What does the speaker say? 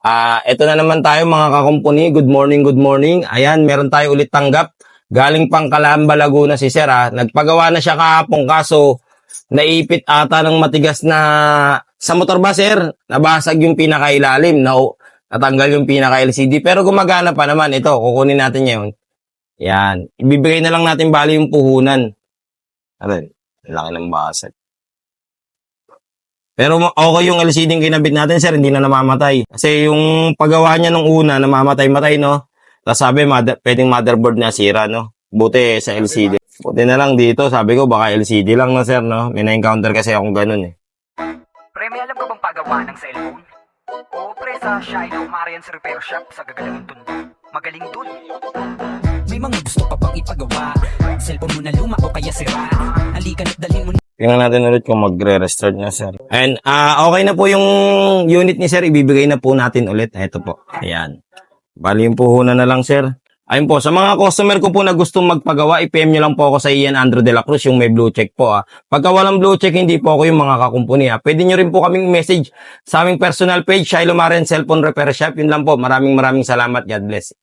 Ito na naman tayo mga kakumpuni. Good morning, good morning. Ayan, meron tayo ulit tanggap. Galing pang Calamba, Laguna si Sir. Nagpagawa na siya kahapon kaso naipit ata ng matigas na sa motor ba, Sir? Nabasag yung pinakailalim. Natanggal yung pinaka-LCD. Pero gumagana pa naman. Ito, kukunin natin ngayon. Yan. Ibibigay na lang natin bali yung puhunan. Ayan. Laki ng basag. Pero okay yung LCD yung kinabit natin, Sir, hindi na namamatay. Kasi yung paggawa niya nung una, namamatay-matay, no? Tapos sabi, pwedeng motherboard na sira, no? Buti sa LCD. Buti na lang dito, sabi ko, baka LCD lang, no, Sir, no? May na-encounter kasi akong ganun, eh. Pre, may alam ka bang paggawa ng cellphone? Oo, pre, sa Shino Marian's Repair Shop sa Gagalangin Tondo. Magaling dun. May mga gusto pa bang ipagawa? Cellphone mo na luma o kaya sira? Halika na't dalhin mo na. Tingnan natin ulit kung magre-restart na, Sir. And okay na po yung unit ni Sir. Ibibigay na po natin ulit. Ito po. Ayan. Bali yung puhunan na lang, Sir. Ayun po. Sa mga customer ko po na gustong magpagawa, i-PM nyo lang po ako sa Ian Andrew de la Cruz, yung may blue check po. Pagka walang blue check, hindi po ako yung mga kakumpuni. Pwede nyo rin po kaming message sa aming personal page, Shiloh Marian Cellphone Repair Shop. Yun lang po. Maraming salamat. God bless.